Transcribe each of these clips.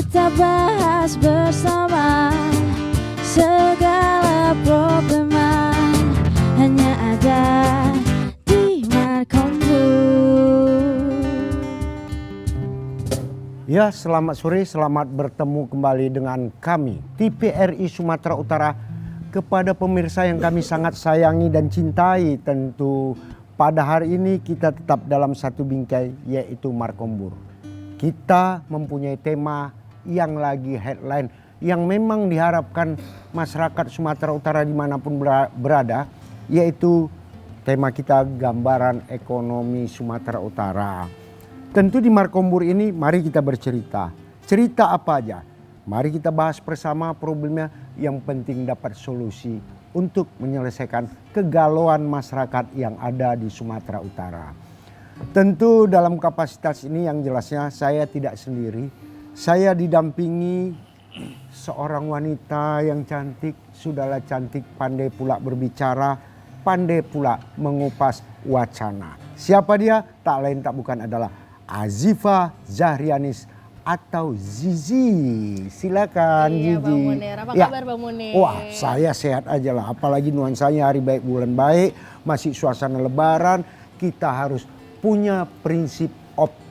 kita bahas bersama segala problema hanya ada di Markombur. Ya, selamat sore, selamat bertemu kembali dengan kami TVRI Sumatera Utara. Kepada pemirsa yang kami sangat sayangi dan cintai, tentu pada hari ini kita tetap dalam satu bingkai, yaitu Markombur. Kita mempunyai tema yang lagi headline, yang memang diharapkan masyarakat Sumatera Utara dimanapun berada, yaitu tema kita gambaran ekonomi Sumatera Utara. Tentu di Markombur ini mari kita bercerita. Cerita apa aja? Mari kita bahas bersama problemnya, yang penting dapat solusi untuk menyelesaikan kegalauan masyarakat yang ada di Sumatera Utara. Tentu dalam kapasitas ini yang jelasnya saya tidak sendiri. Saya didampingi seorang wanita yang cantik, sudahlah cantik, pandai pula berbicara, pandai pula mengupas wacana. Siapa dia? Tak lain tak bukan adalah Azifa Zahrianis atau Zizi. Silakan Iya, Zizi. Bang Munir. Apa kabar Bang Munir? Wah, saya sehat aja lah. Apalagi nuansanya hari baik bulan baik, masih suasana lebaran, kita harus punya prinsip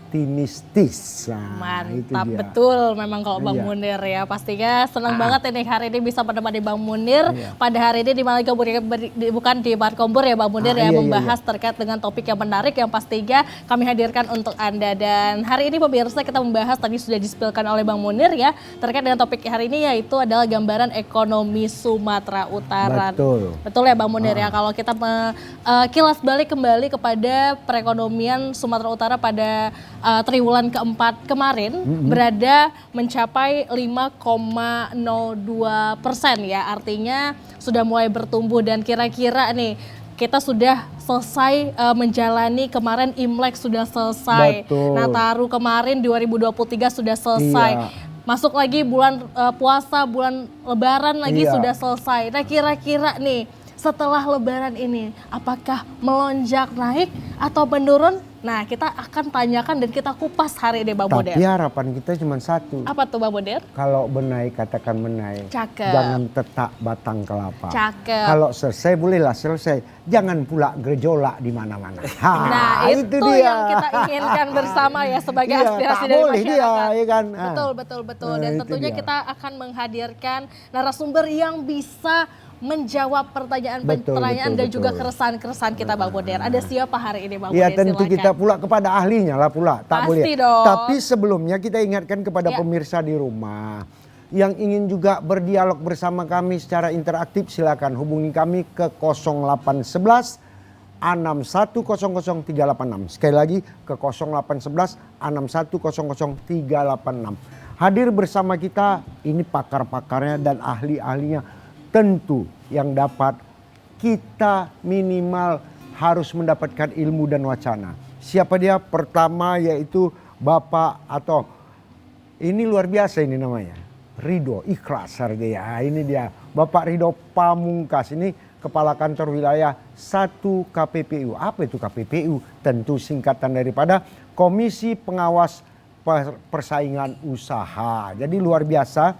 optimistis. Nah, mantap betul memang kalau Bang Munir ya. Pastinya senang banget ini hari ini bisa menemani Bang Munir pada hari ini di Markombur, bukan di Markombur ya Bang Munir ya, membahas terkait dengan topik yang menarik yang pastinya kami hadirkan untuk Anda. Dan hari ini pemirsa kita membahas, tadi sudah disepilkan oleh Bang Munir ya, terkait dengan topik hari ini, yaitu adalah gambaran ekonomi Sumatera Utara. Betul ya Bang Munir ya, kalau kita kilas balik kembali kepada perekonomian Sumatera Utara pada triwulan keempat kemarin berada mencapai 5,02% ya, artinya sudah mulai bertumbuh. Dan kira-kira nih kita sudah selesai menjalani, kemarin Imlek sudah selesai, Nataru kemarin 2023 sudah selesai, masuk lagi bulan puasa, bulan Lebaran lagi sudah selesai. Nah kira-kira nih setelah Lebaran ini apakah melonjak naik atau menurun? Nah kita akan tanyakan dan kita kupas hari ini Bang Boder. Tapi harapan kita cuma satu. Apa tuh Bang Boder? Kalau benaik katakan menaik. Cakep. Jangan tetak batang kelapa. Cakep. Kalau selesai bolehlah selesai. Jangan pula gejolak di mana-mana. Nah itu dia yang kita inginkan bersama ya, sebagai aspirasi dari masyarakat. Ya kan? Betul. Dan tentunya kita akan menghadirkan narasumber yang bisa menjawab pertanyaan dan juga keresahan-keresahan kita Bang Boder. Ada siapa hari ini Bang Boder? Ya tentu silakan. Kita pula kepada ahlinya lah pula. Tak pasti boleh. Dong. Tapi sebelumnya kita ingatkan kepada pemirsa di rumah yang ingin juga berdialog bersama kami secara interaktif, silakan hubungi kami ke 0811 6100386. Sekali lagi ke 0811 6100386. Hadir bersama kita ini pakar-pakarnya dan ahli-ahlinya, tentu yang dapat kita minimal harus mendapatkan ilmu dan wacana. Siapa dia? Pertama yaitu Bapak, atau ini luar biasa ini namanya, Ridho Ikhlas harganya. Ini dia Bapak Ridho Pamungkas, ini Kepala Kantor Wilayah 1 KPPU. Apa itu KPPU? Tentu singkatan daripada Komisi Pengawas Persaingan Usaha. Jadi luar biasa.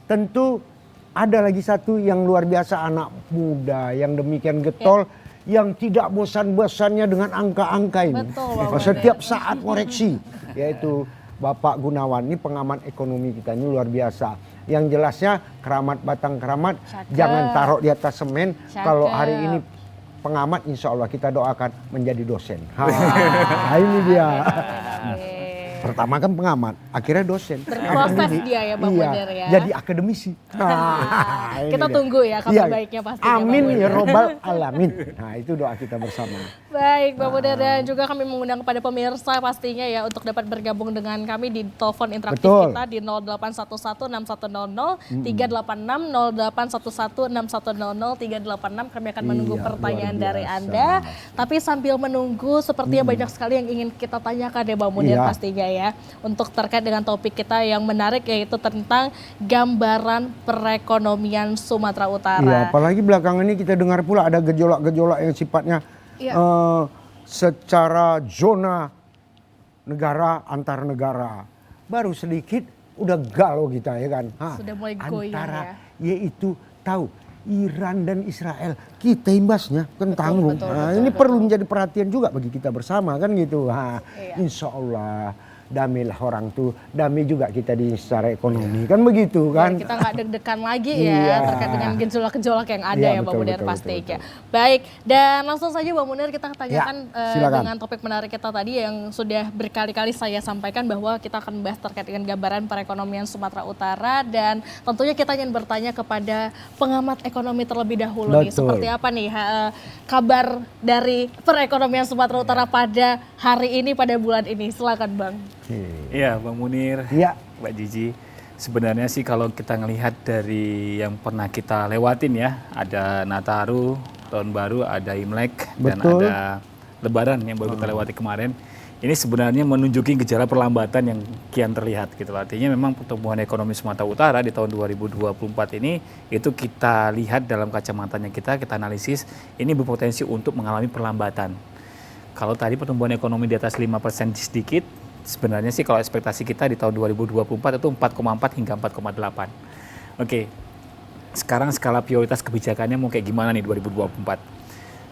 Tentu ada lagi satu yang luar biasa, anak muda yang demikian getol, yang tidak bosan-bosannya dengan angka-angka ini. Betul, setiap saat koreksi, yaitu Bapak Gunawan. Ini pengamat ekonomi kita, ini luar biasa. Yang jelasnya keramat batang keramat, jangan taruh di atas semen. Kalau hari ini pengamat, insya Allah kita doakan menjadi dosen. Ini dia. Pertama kan pengamat, akhirnya dosen. Berproses dia ya Bang Boder ya. Jadi akademisi. Kita tunggu ya kabar baiknya pasti. Amin ya robbal alamin. Nah itu doa kita bersama. Baik Bang Boder, dan juga kami mengundang kepada pemirsa pastinya ya untuk dapat bergabung dengan kami di telepon interaktif kita di 0811 6100 386 0811 6100 386. Kami akan menunggu pertanyaan dari Anda. Tapi sambil menunggu, sepertinya banyak sekali yang ingin kita tanyakan ya Bang Boder pastinya ya, untuk terkait dengan topik kita yang menarik, yaitu tentang gambaran perekonomian Sumatera Utara. Iya, apalagi belakangan ini kita dengar pula ada gejolak-gejolak yang sifatnya secara zona negara antar negara. Baru sedikit udah galau kita ya kan. Sudah mulai goyang antara ya. yaitu tahu Iran dan Israel kita imbasnya kan tanggung. betul, Ini perlu menjadi perhatian juga bagi kita bersama kan gitu. Iya. Insya Allah damailah orang tuh, damai juga kita di secara ekonomi kan begitu kan. Biar kita nggak deg-degan lagi ya Iya. terkait dengan gejolak-gejolak yang ada Iya, ya Bang betul, Munir betul, pastinya. betul. Baik, dan langsung saja Bang Munir kita tanyakan silakan. dengan topik menarik kita tadi yang sudah berkali-kali saya sampaikan bahwa kita akan membahas terkait dengan gambaran perekonomian Sumatera Utara dan tentunya kita ingin bertanya kepada pengamat ekonomi terlebih dahulu nih. Betul. Seperti apa nih kabar dari perekonomian Sumatera Utara pada hari ini, pada bulan ini? Silakan Bang. Iya, Bang Munir, Iya. Mbak Jiji. Sebenarnya sih kalau kita ngelihat dari yang pernah kita lewatin ya, ada Nataru, Tahun Baru, ada Imlek, dan Betul. ada Lebaran yang baru kita lewati kemarin. Ini sebenarnya menunjuki gejala perlambatan yang kian terlihat gitu. Artinya memang pertumbuhan ekonomi Sumatera Utara di tahun 2024 ini itu kita lihat dalam kacamatanya kita analisis ini berpotensi untuk mengalami perlambatan. Kalau tadi pertumbuhan ekonomi di atas 5% sedikit, sebenarnya sih kalau ekspektasi kita di tahun 2024 itu 4,4 hingga 4,8. Oke, sekarang skala prioritas kebijakannya mau kayak gimana nih 2024?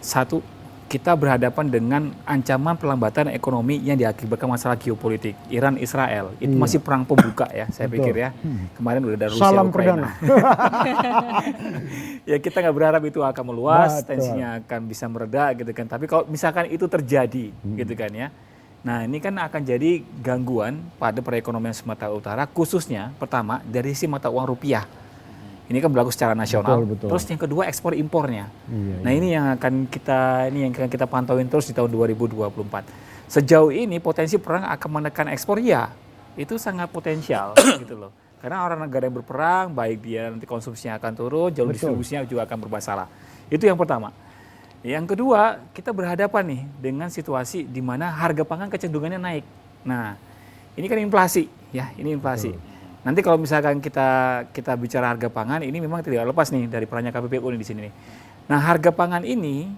Satu, kita berhadapan dengan ancaman perlambatan ekonomi yang diakibatkan masalah geopolitik. Iran, Israel, itu masih perang pembuka ya saya Betul. pikir ya. Kemarin udah ada Rusia, Salam Ukraina. Ya kita nggak berharap itu akan meluas, Betul. tensinya akan bisa mereda gitu kan. Tapi kalau misalkan itu terjadi gitu kan ya. Nah ini kan akan jadi gangguan pada perekonomian Sumatera Utara khususnya pertama dari sisi mata uang rupiah. Ini kan berlaku secara nasional. Betul, betul. Terus yang kedua ekspor impornya. Iya, Nah ini yang akan kita pantauin terus di tahun 2024. Sejauh ini potensi perang akan menekan ekspor ya, itu sangat potensial gitu loh. Karena orang negara yang berperang, baik dia nanti konsumsinya akan turun, jalur distribusinya juga akan bermasalah. Itu yang pertama. Yang kedua, kita berhadapan nih dengan situasi di mana harga pangan kecenderungannya naik. Nah, ini kan inflasi, ya, ini inflasi. Nanti kalau misalkan kita bicara harga pangan, ini memang tidak lepas nih dari perannya KPPU nih di sini nih. Nah, harga pangan ini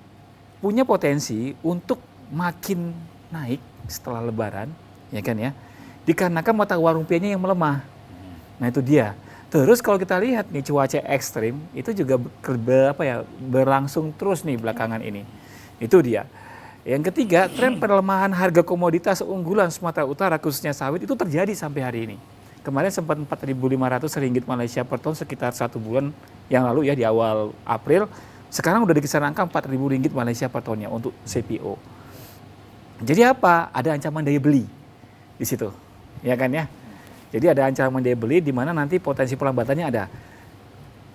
punya potensi untuk makin naik setelah Lebaran, ya kan ya? Dikarenakan mata uang rupiahnya yang melemah. Nah, itu dia. Terus kalau kita lihat nih cuaca ekstrim itu juga berlangsung terus nih belakangan ini. Itu dia. Yang ketiga, tren pelemahan harga komoditas unggulan Sumatera Utara khususnya sawit itu terjadi sampai hari ini. Kemarin sempat 4.500 ringgit Malaysia per ton sekitar 1 bulan yang lalu ya di awal April. Sekarang udah di kisaran angka 4.000 ringgit Malaysia per tonnya untuk CPO. Jadi apa? Ada ancaman daya beli di situ. Ya kan ya? Jadi ada ancaman daya beli di mana nanti potensi perlambatannya ada.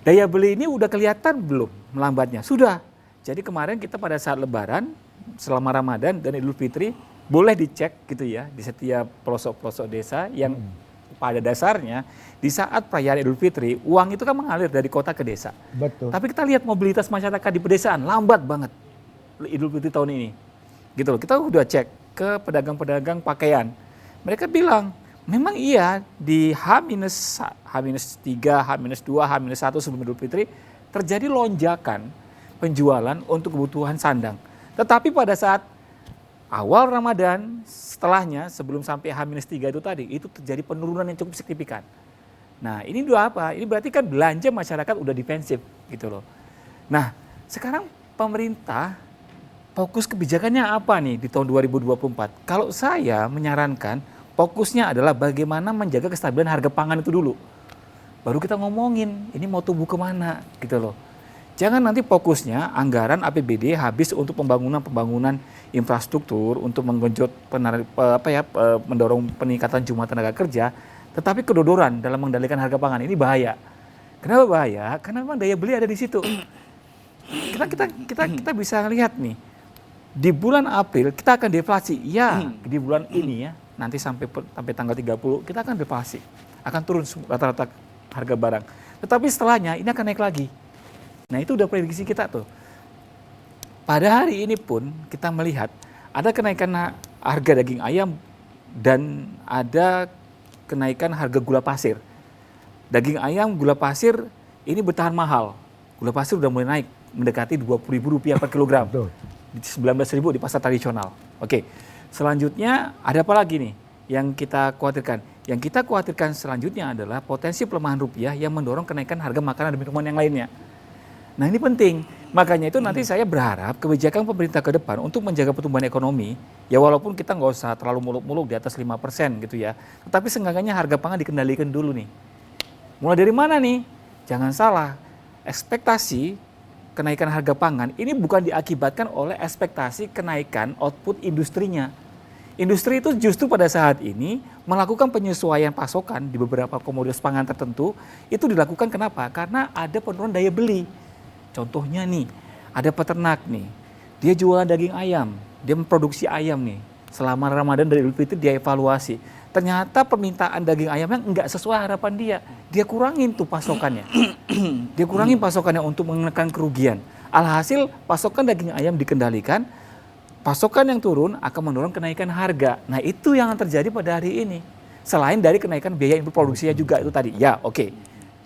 Daya beli ini udah kelihatan belum melambatnya? Sudah. Jadi kemarin kita pada saat Lebaran, selama Ramadan dan Idul Fitri, boleh dicek gitu ya di setiap pelosok-pelosok desa yang pada dasarnya di saat perayaan Idul Fitri, uang itu kan mengalir dari kota ke desa. Betul. Gitu. Tapi kita lihat mobilitas masyarakat di pedesaan lambat banget Idul Fitri tahun ini. Gitu loh. Kita udah cek ke pedagang-pedagang pakaian. Mereka bilang, memang iya di H-3, H-2, H-1 sebelum Idul Fitri terjadi lonjakan penjualan untuk kebutuhan sandang. Tetapi pada saat awal Ramadan, setelahnya sebelum sampai H-3 itu tadi, itu terjadi penurunan yang cukup signifikan. Nah ini dua apa? Ini berarti kan belanja masyarakat udah defensif gitu loh. Nah sekarang pemerintah fokus kebijakannya apa nih di tahun 2024? Kalau saya menyarankan fokusnya adalah bagaimana menjaga kestabilan harga pangan itu dulu. Baru kita ngomongin ini mau tumbuh kemana gitu loh. Jangan nanti fokusnya anggaran APBD habis untuk pembangunan infrastruktur, untuk menggenjot mendorong peningkatan jumlah tenaga kerja, tetapi kedodoran dalam mengendalikan harga pangan ini bahaya. Kenapa bahaya? Karena memang daya beli ada di situ. Kita bisa lihat nih di bulan April kita akan deflasi. Ya, di bulan ini ya, nanti sampai tanggal 30 kita akan deflasi. Akan turun rata-rata harga barang. Tetapi setelahnya ini akan naik lagi. Nah itu udah prediksi kita tuh. Pada hari ini pun kita melihat ada kenaikan harga daging ayam dan ada kenaikan harga gula pasir. Daging ayam, gula pasir ini bertahan mahal. Gula pasir udah mulai naik mendekati Rp20.000 per kilogram. 19.000 di pasar tradisional. Oke, selanjutnya ada apa lagi nih yang kita khawatirkan? Yang kita khawatirkan selanjutnya adalah potensi pelemahan rupiah yang mendorong kenaikan harga makanan dan minuman yang lainnya. Nah ini penting, makanya itu nanti saya berharap kebijakan pemerintah ke depan untuk menjaga pertumbuhan ekonomi, ya walaupun kita nggak usah terlalu muluk-muluk di atas 5% gitu ya, tetapi seenggaknya harga pangan dikendalikan dulu nih. Mulai dari mana nih? Jangan salah, ekspektasi kenaikan harga pangan ini bukan diakibatkan oleh ekspektasi kenaikan output industrinya. Industri itu justru pada saat ini melakukan penyesuaian pasokan di beberapa komoditas pangan tertentu. Itu dilakukan kenapa? Karena ada penurunan daya beli. Contohnya nih, ada peternak nih, dia jualan daging ayam, dia memproduksi ayam nih. Selama Ramadan dari Idul Fitri dia evaluasi. Ternyata permintaan daging ayamnya enggak sesuai harapan dia. Dia kurangin tuh pasokannya. Dia kurangin pasokannya untuk menekan kerugian. Alhasil pasokan daging ayam dikendalikan, pasokan yang turun akan mendorong kenaikan harga. Nah itu yang terjadi pada hari ini. Selain dari kenaikan biaya input produksinya juga itu tadi. Ya oke.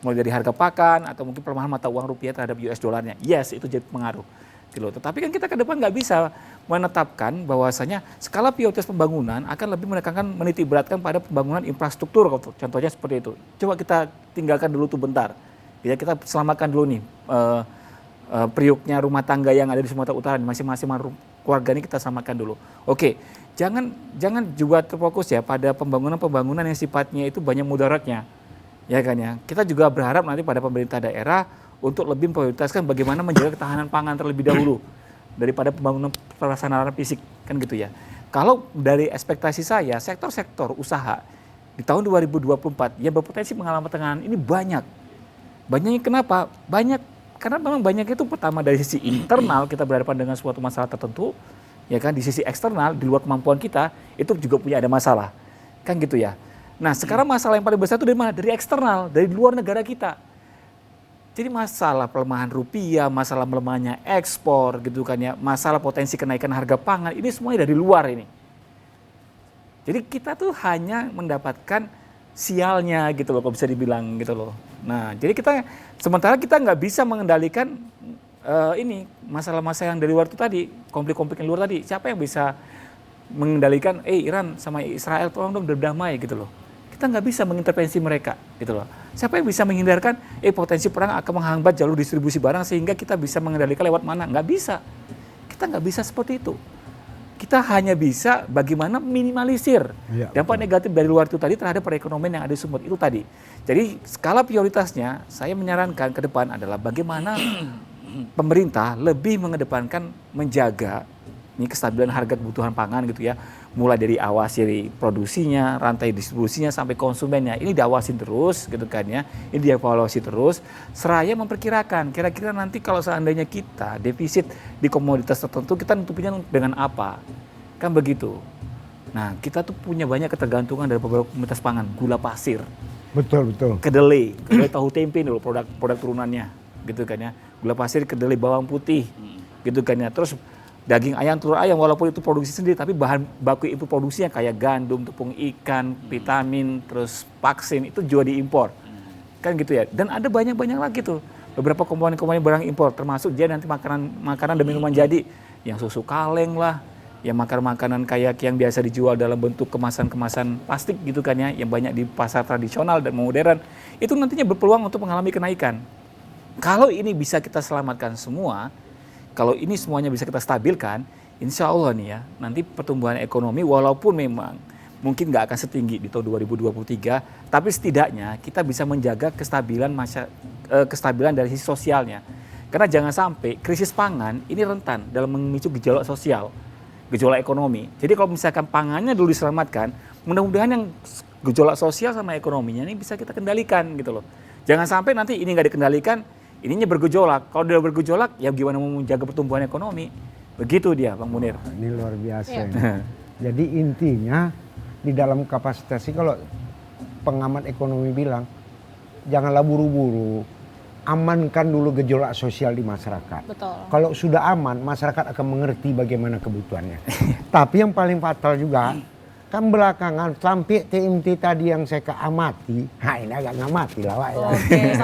Mulai dari harga pakan atau mungkin pelemahan mata uang rupiah terhadap US dollarnya. Yes itu jadi pengaruh. Tetapi kan kita ke depan nggak bisa menetapkan bahwasanya skala prioritas pembangunan akan lebih menekankan menitik beratkan pada pembangunan infrastruktur. Contohnya seperti itu. Coba kita tinggalkan dulu tuh bentar. Ya, kita selamatkan dulu nih periuknya rumah tangga yang ada di Sumatera Utara. Masing-masing keluarga ini kita samakan dulu. Oke, jangan juga terfokus ya pada pembangunan yang sifatnya itu banyak mudaratnya. Ya kan ya. Kita juga berharap nanti pada pemerintah daerah untuk lebih memprioritaskan bagaimana menjaga ketahanan pangan terlebih dahulu daripada pembangunan prasarana fisik kan gitu ya. Kalau dari ekspektasi saya sektor-sektor usaha di tahun 2024 yang berpotensi mengalami tekanan ini banyak. Banyaknya kenapa? Banyak karena memang banyak itu pertama dari sisi internal kita berhadapan dengan suatu masalah tertentu, ya kan, di sisi eksternal di luar kemampuan kita itu juga punya ada masalah, kan gitu ya. Nah sekarang masalah yang paling besar itu dari mana? Dari eksternal, dari luar negara kita. Jadi masalah pelemahan rupiah, masalah melemahnya ekspor gitu kan ya, masalah potensi kenaikan harga pangan ini semuanya dari luar ini. Jadi kita tuh hanya mendapatkan sialnya gitu loh, kalau bisa dibilang gitu loh. Nah, jadi sementara kita nggak bisa mengendalikan ini masalah-masalah yang dari luar itu tadi, konflik-konflik yang luar tadi. Siapa yang bisa mengendalikan? Iran sama Israel tolong dong berdamai gitu loh. Kita nggak bisa mengintervensi mereka gitu loh. Siapa yang bisa menghindarkan potensi perang akan menghambat jalur distribusi barang sehingga kita bisa mengendalikan lewat mana? Nggak bisa. Kita nggak bisa seperti itu. Kita hanya bisa bagaimana minimalisir dampak negatif dari luar itu tadi terhadap perekonomian yang ada di Sumut itu tadi. Jadi skala prioritasnya saya menyarankan ke depan adalah bagaimana pemerintah lebih mengedepankan menjaga ini kestabilan harga kebutuhan pangan gitu ya. Mulai dari awasi produksinya, rantai distribusinya sampai konsumennya. Ini diawasin terus gitu kan ya. Ini dievaluasi terus. Seraya memperkirakan kira-kira nanti kalau seandainya kita defisit di komoditas tertentu kita nutupinya dengan apa. Kan begitu. Nah kita tuh punya banyak ketergantungan dari beberapa komoditas pangan. Gula pasir. Betul. Kedelai tahu tempe dulu produk turunannya gitu kan ya. Gula pasir, kedelai, bawang putih gitu kan ya. Terus daging ayam, telur ayam walaupun itu produksi sendiri tapi bahan baku input produksinya kayak gandum, tepung ikan, vitamin, terus vaksin itu juga diimpor. Kan gitu ya. Dan ada banyak lagi tuh beberapa komponen-komponen barang impor termasuk dia nanti makanan dan minuman jadi yang susu kaleng lah, yang makanan-makanan kayak yang biasa dijual dalam bentuk kemasan-kemasan plastik gitu kan ya, yang banyak di pasar tradisional dan modern, itu nantinya berpeluang untuk mengalami kenaikan. Kalau ini bisa kita selamatkan semua, kalau ini semuanya bisa kita stabilkan, insya Allah nih ya, nanti pertumbuhan ekonomi walaupun memang mungkin nggak akan setinggi di tahun 2023, tapi setidaknya kita bisa menjaga kestabilan dari sisi sosialnya. Karena jangan sampai krisis pangan ini rentan dalam memicu gejolak sosial, gejolak ekonomi. Jadi kalau misalkan pangannya dulu diselamatkan, mudah-mudahan yang gejolak sosial sama ekonominya ini bisa kita kendalikan gitu loh. Jangan sampai nanti ini nggak dikendalikan, ininya bergejolak. Kalau dia bergejolak, ya gimana mau menjaga pertumbuhan ekonomi? Begitu dia, Bang Munir. Ini luar biasa. Ya. Jadi intinya di dalam kapasitas ini kalau pengamat ekonomi bilang, janganlah buru-buru, amankan dulu gejolak sosial di masyarakat. Betul. Kalau sudah aman, masyarakat akan mengerti bagaimana kebutuhannya. Tapi yang paling fatal juga, kan belakangan sampai TMT tadi yang saya keamati, ini agak ngamati lah Pak ya.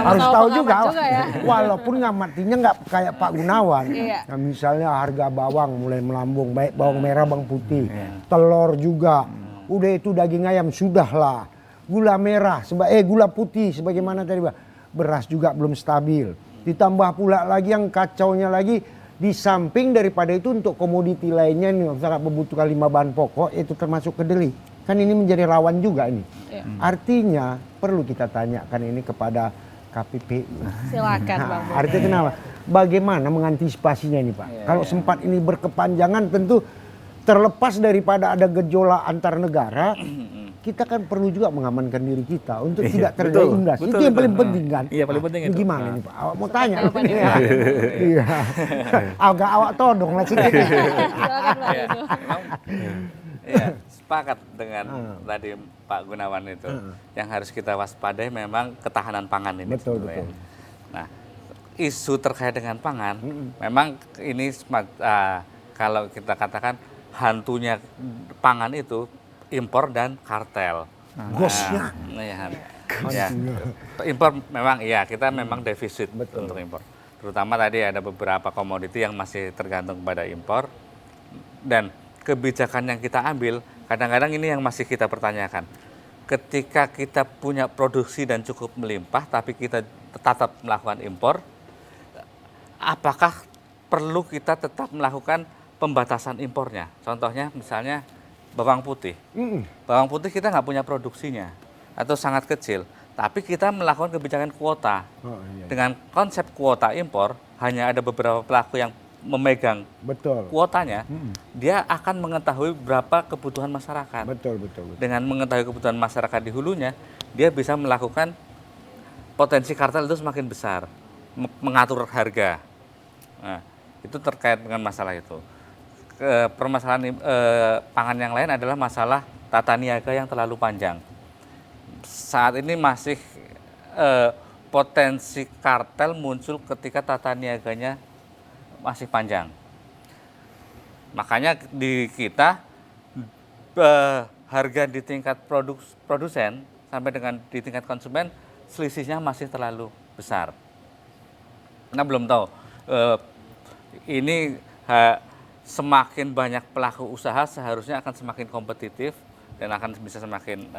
Harus tahu juga ya. Walaupun ngamatinya nggak kayak Pak Gunawan. Nah, misalnya harga bawang mulai melambung, baik bawang merah, bawang putih, telur juga. Udah itu daging ayam sudahlah. gula merah, gula putih sebagaimana tadi Pak. Beras juga belum stabil. Ditambah pula lagi yang kacaunya lagi, di samping daripada itu untuk komoditi lainnya nih sangat membutuhkan 5 bahan pokok, itu termasuk kedelai. Kan ini menjadi rawan juga nih. Artinya perlu kita tanyakan ini kepada KPPI. Silakan Bang Munir. Artinya kenapa? Bagaimana mengantisipasinya ini Pak? Kalau sempat ini berkepanjangan tentu terlepas daripada ada gejolak antar negara, kita kan perlu juga mengamankan diri kita untuk tidak terjadi imbas. Itu yang paling penting kan? Iya, paling penting itu. Gimana nih Pak? Awak mau tanya? Iya. Agak awak todong lah sedikit. Silakan Bang Ido. Iya, sepakat dengan tadi Pak Gunawan itu. Yang harus kita waspadai memang ketahanan pangan ini. Betul, sebenarnya. betul. Nah, isu terkait dengan pangan, memang ini kalau kita katakan hantunya pangan itu impor dan kartel. Gosnya. Ya. Impor memang iya, kita memang defisit untuk impor. Terutama tadi ada beberapa komoditi yang masih tergantung pada impor. Dan kebijakan yang kita ambil, kadang-kadang ini yang masih kita pertanyakan. Ketika kita punya produksi dan cukup melimpah, tapi kita tetap melakukan impor, apakah perlu kita tetap melakukan pembatasan impornya? Contohnya misalnya bawang putih. Bawang putih kita nggak punya produksinya atau sangat kecil, tapi kita melakukan kebijakan kuota. Dengan konsep kuota impor, hanya ada beberapa pelaku yang memegang kuotanya, dia akan mengetahui berapa kebutuhan masyarakat. Betul. Dengan mengetahui kebutuhan masyarakat di hulunya, dia bisa melakukan potensi kartel itu semakin besar, mengatur harga. Nah, itu terkait dengan masalah itu. Permasalahan pangan yang lain adalah masalah tata niaga yang terlalu panjang. Saat ini masih potensi kartel muncul ketika tata niaganya masih panjang. Makanya di kita harga di tingkat produsen sampai dengan di tingkat konsumen selisihnya masih terlalu besar. Nah, belum tahu ini semakin banyak pelaku usaha seharusnya akan semakin kompetitif dan akan bisa semakin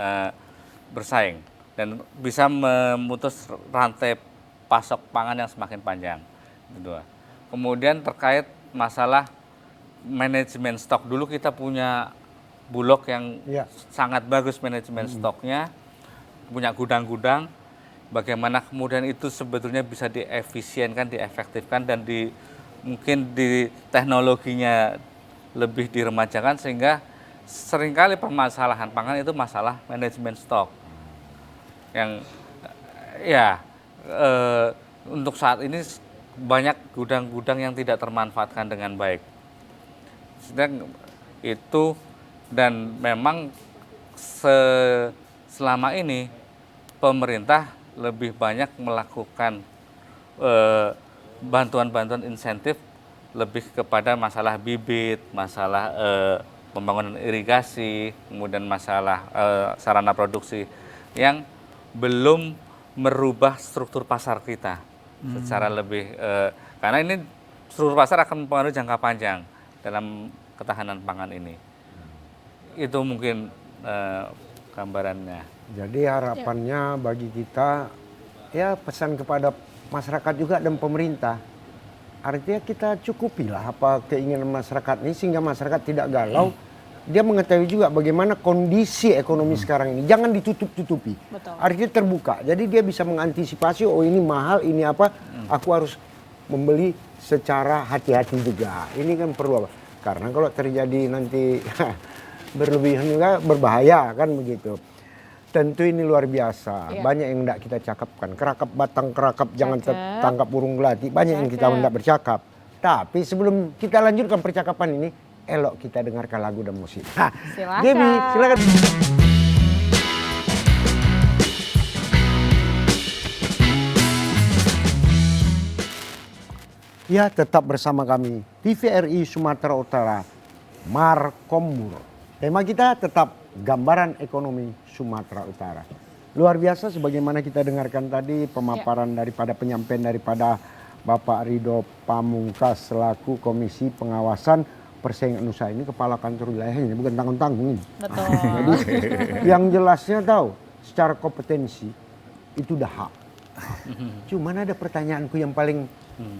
bersaing dan bisa memutus rantai pasok pangan yang semakin panjang. Kedua. Kemudian terkait masalah manajemen stok, dulu kita punya Bulog yang sangat bagus manajemen stoknya, punya gudang-gudang. Bagaimana kemudian itu sebetulnya bisa diefisienkan, diefektifkan dan mungkin di teknologinya lebih diremajakan sehingga seringkali permasalahan pangan itu masalah manajemen stok yang untuk saat ini banyak gudang-gudang yang tidak termanfaatkan dengan baik. Sedang itu dan memang selama ini pemerintah lebih banyak melakukan bantuan-bantuan insentif lebih kepada masalah bibit, masalah pembangunan irigasi, kemudian masalah sarana produksi yang belum merubah struktur pasar kita secara lebih karena ini struktur pasar akan mempengaruhi jangka panjang dalam ketahanan pangan ini. Itu mungkin gambarannya. Jadi harapannya bagi kita pesan kepada masyarakat juga dan pemerintah. Artinya kita cukupilah apa keinginan masyarakat ini sehingga masyarakat tidak galau. Dia mengetahui juga bagaimana kondisi ekonomi sekarang ini. Jangan ditutup-tutupi. Artinya terbuka. Jadi dia bisa mengantisipasi, oh ini mahal, ini apa. Aku harus membeli secara hati-hati juga. Ini kan perlu apa? Karena kalau terjadi nanti berlebihan juga berbahaya kan begitu. Tentu ini luar biasa. Banyak yang tidak kita cakapkan. Kerakap batang kerakap, jangan tangkap burung gelati. Banyak yang kita tidak bercakap. Tapi sebelum kita lanjutkan percakapan ini, elok kita dengarkan lagu dan musik. Silakan. Gaby, silakan. Ya, tetap bersama kami TVRI Sumatera Utara, Markombur. Tema kita tetap gambaran ekonomi Sumatera Utara. Luar biasa sebagaimana kita dengarkan tadi pemaparan daripada penyampaian daripada Bapak Ridho Pamungkas selaku Komisi Pengawasan Persaingan Usaha. Ini kepala kantor wilayahnya, bukan tanggung-tanggung ini. Betul. Jadi yang jelasnya tahu, secara kompetensi itu udah hak. Cuman ada pertanyaanku yang paling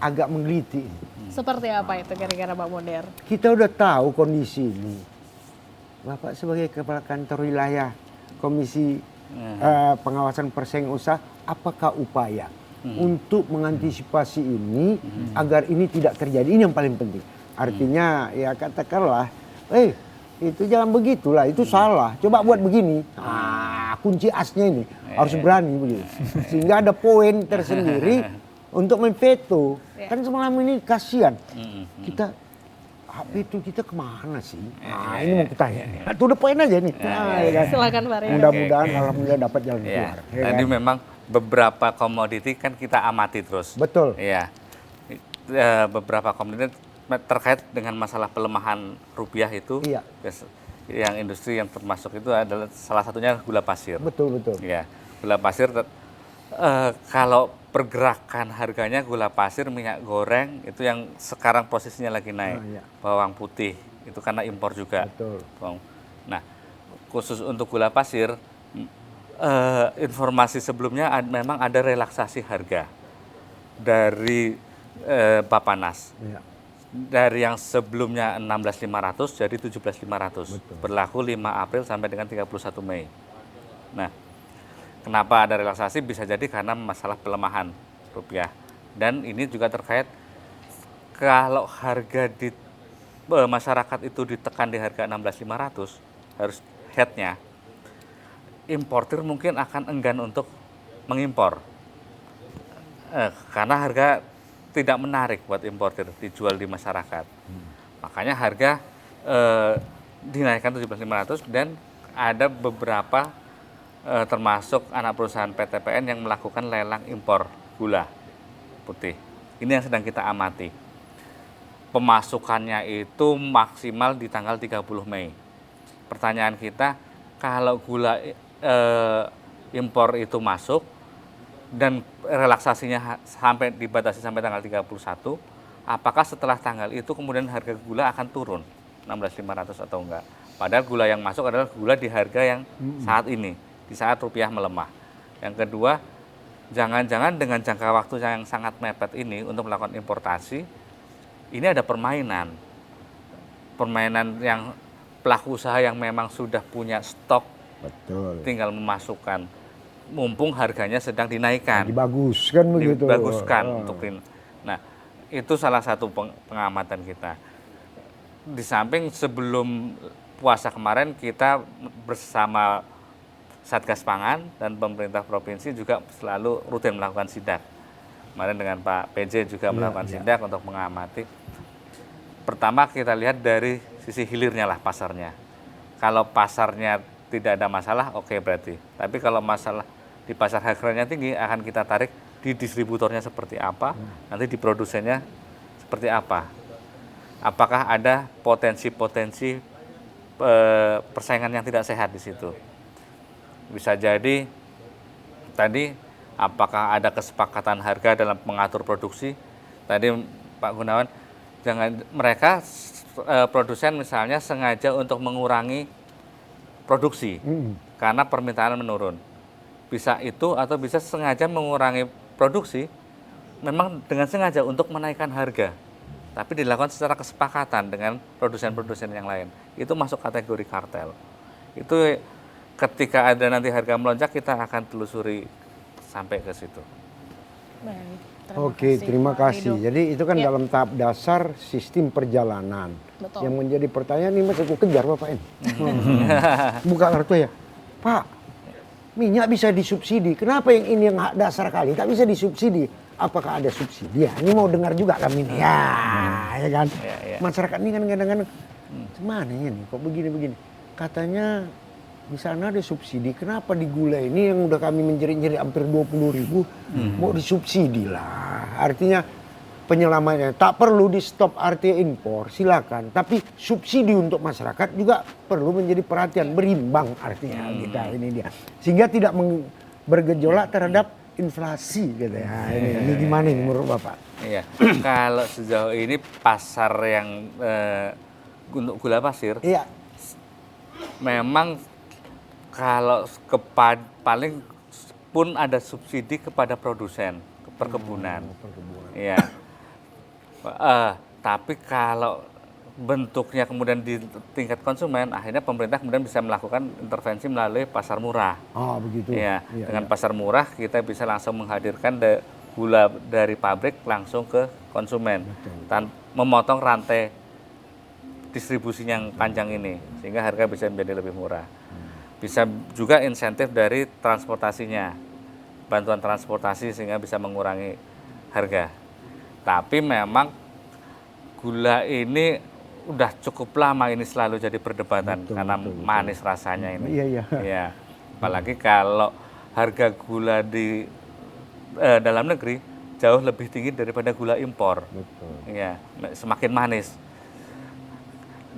agak menggelitik. Seperti apa itu kira-kira Pak Munir? Kita udah tahu kondisi ini. Bapak sebagai kepala kantor wilayah Komisi Pengawasan Persaingan Usaha, apakah upaya untuk mengantisipasi ini agar ini tidak terjadi? Ini yang paling penting. Artinya ya katakanlah, itu jangan begitulah, itu salah. Coba buat begini. Kunci asnya ini harus berani begitu. Sehingga ada poin tersendiri untuk memveto. Kan semalam ini kasihan. Kita HP itu kita kemana sih? Ini mau kutanya. Itu udah poin aja nih. Ya kan? Silakan Pak Ridho. Mudah-mudahan alhamdulillah dapat jalan keluar. Ya Tadi kan? memang beberapa komoditi kan kita amati terus. Betul. Iya. Beberapa komoditi terkait dengan masalah pelemahan rupiah itu. Iya. Yang industri yang termasuk itu adalah salah satunya gula pasir. Betul. Ya, gula pasir. Kalau pergerakan harganya gula pasir, minyak goreng itu yang sekarang posisinya lagi naik. Iya. Bawang putih itu karena impor juga. Betul. Nah, khusus untuk gula pasir, informasi sebelumnya memang ada relaksasi harga dari Bapanas. Iya. Dari yang sebelumnya 16.500 jadi 17.500. Berlaku 5 April sampai dengan 31 Mei. Nah, kenapa ada relaksasi? Bisa jadi karena masalah pelemahan rupiah. Dan ini juga terkait kalau harga di masyarakat itu ditekan di harga 16.500, harus headnya, importir mungkin akan enggan untuk mengimpor. Karena harga tidak menarik buat importir dijual di masyarakat. Makanya harga dinaikkan 17.500 dan ada beberapa termasuk anak perusahaan PTPN yang melakukan lelang impor gula putih. Ini yang sedang kita amati. Pemasukannya itu maksimal di tanggal 30 Mei. Pertanyaan kita, kalau gula impor itu masuk dan relaksasinya sampai dibatasi sampai tanggal 31, apakah setelah tanggal itu kemudian harga gula akan turun 16.500 atau enggak? Padahal gula yang masuk adalah gula di harga yang saat ini, di saat rupiah melemah. Yang kedua, jangan-jangan dengan jangka waktu yang sangat mepet ini untuk melakukan importasi, ini ada permainan. Permainan yang pelaku usaha yang memang sudah punya stok, Betul. tinggal memasukkan, mumpung harganya sedang dinaikkan. Dibaguskan begitu. Dibaguskan untuk ini. Nah, itu salah satu pengamatan kita. Di samping sebelum puasa kemarin kita bersama Satgas Pangan dan pemerintah provinsi juga selalu rutin melakukan sidak. Kemarin dengan Pak PJ juga melakukan sidak untuk mengamati. Pertama kita lihat dari sisi hilirnya lah pasarnya. Kalau pasarnya tidak ada masalah, oke berarti. Tapi kalau masalah di pasar harganya tinggi, akan kita tarik di distributornya seperti apa, nanti di produsennya seperti apa. Apakah ada potensi-potensi persaingan yang tidak sehat di situ. Bisa jadi tadi apakah ada kesepakatan harga dalam mengatur produksi. Tadi Pak Gunawan, mereka produsen misalnya sengaja untuk mengurangi produksi karena permintaan menurun. Bisa itu atau bisa sengaja mengurangi produksi memang dengan sengaja untuk menaikkan harga. Tapi dilakukan secara kesepakatan dengan produsen-produsen yang lain. Itu masuk kategori kartel. Itu ketika ada nanti harga melonjak kita akan telusuri sampai ke situ. Baik, terima Pak kasih. Ridho. Jadi itu kan Ya. dalam tahap dasar sistem perjalanan. Betul. Yang menjadi pertanyaan ini masih aku kejar Bapak ini. Buka kartu ya. Pak, minyak bisa disubsidi. Kenapa yang ini yang hak dasar kali tak bisa disubsidi? Apakah ada subsidi? Ya, ini mau dengar juga kami ini. Ya kan. Ya. Masyarakat ini kan kadang-kadang mana ya nih kok begini-begini. Katanya di sana ada subsidi. Kenapa di gula ini yang udah kami menjerit-jerit hampir 20.000 mau disubsidi lah. Artinya penyelamannya tak perlu di stop artinya impor silakan. Tapi subsidi untuk masyarakat juga perlu menjadi perhatian berimbang artinya kita ini dia. Sehingga tidak bergejolak terhadap inflasi gitu ya. Ini gimana ini menurut Bapak? Iya. Kalau sejauh ini pasar yang untuk gula pasir Iya. memang Kalau paling pun ada subsidi kepada produsen perkebunan. Iya. Tapi kalau bentuknya kemudian di tingkat konsumen, akhirnya pemerintah kemudian bisa melakukan intervensi melalui pasar murah. Oh begitu. Iya, dengan pasar murah kita bisa langsung menghadirkan gula dari pabrik langsung ke konsumen, memotong rantai distribusi yang panjang ini, sehingga harga bisa menjadi lebih murah. Bisa juga insentif dari transportasinya, bantuan transportasi sehingga bisa mengurangi harga. Tapi memang gula ini udah cukup lama ini selalu jadi perdebatan karena manis rasanya ini. Iya. Ya, apalagi kalau harga gula di dalam negeri jauh lebih tinggi daripada gula impor. Betul. Ya, semakin manis.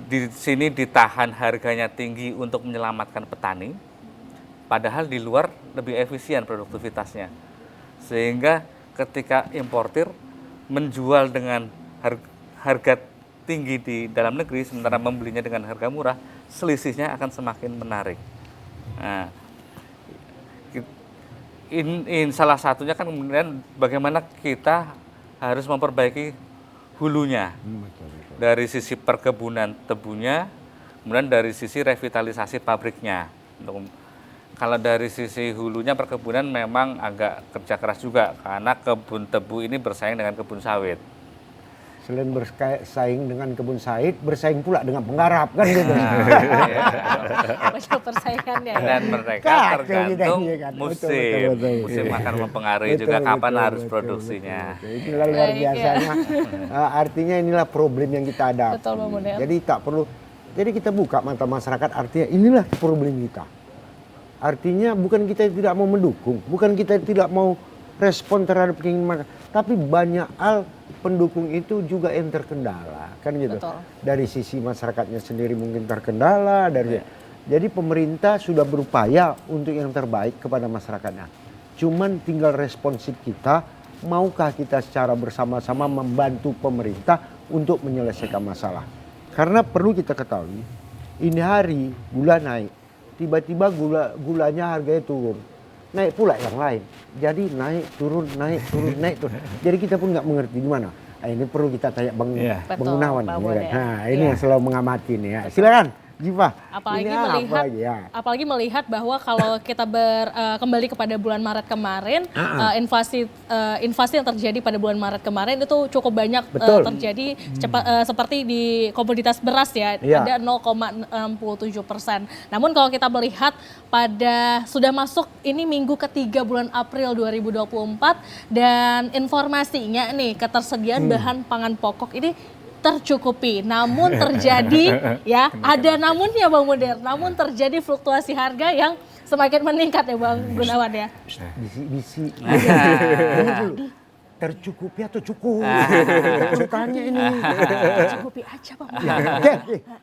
Di sini ditahan harganya tinggi untuk menyelamatkan petani, padahal di luar lebih efisien produktivitasnya. Sehingga ketika importir menjual dengan harga tinggi di dalam negeri, sementara membelinya dengan harga murah, selisihnya akan semakin menarik. Nah, ini salah satunya kan kemudian bagaimana kita harus memperbaiki hulunya. Dari sisi perkebunan tebunya, kemudian dari sisi revitalisasi pabriknya. Kalau dari sisi hulunya perkebunan memang agak kerja keras juga, karena kebun tebu ini bersaing dengan kebun sawit. Selain bersaing dengan kebun sawit, bersaing pula dengan penggarap kan gitu. Banyak persaingannya. Dan mereka tergantung musim. Musim akan mempengaruhi juga kapan harus produksinya. Inilah luar biasanya. Artinya inilah problem yang kita hadapi. Betul, Bang Munir. Jadi tak perlu. Jadi kita buka mata masyarakat. Artinya inilah problem kita. Artinya bukan kita tidak mau mendukung, bukan kita tidak mau respon terhadap keinginan, tapi banyak hal pendukung itu juga yang terkendala, kan gitu. Betul. Dari sisi masyarakatnya sendiri mungkin terkendala, jadi pemerintah sudah berupaya untuk yang terbaik kepada masyarakatnya. Cuman tinggal responsif kita, maukah kita secara bersama-sama membantu pemerintah untuk menyelesaikan masalah. Karena perlu kita ketahui, ini hari gula naik, tiba-tiba gulanya harganya turun. Naik pula yang lain. Jadi naik turun. Jadi kita pun nggak mengerti di mana. Nah, ini perlu kita tanya Bang Gunawan. Nah, ini yang selalu mengamati nih ya. Silakan, Jiva. Apalagi melihat bahwa kalau kita kembali kepada bulan Maret kemarin, inflasi yang terjadi pada bulan Maret kemarin itu cukup banyak terjadi seperti di komoditas beras ya, ada 0,67%. Namun kalau kita melihat sudah masuk ini minggu ketiga bulan April 2024 dan informasinya nih ketersediaan bahan pangan pokok ini tercukupi, namun terjadi ada namunnya Bang Munir, namun terjadi fluktuasi harga yang semakin meningkat ya Bang Gunawan ya. Bisi. Tercukupi atau cukup? Aku tanya ini. Cukupi aja Bang.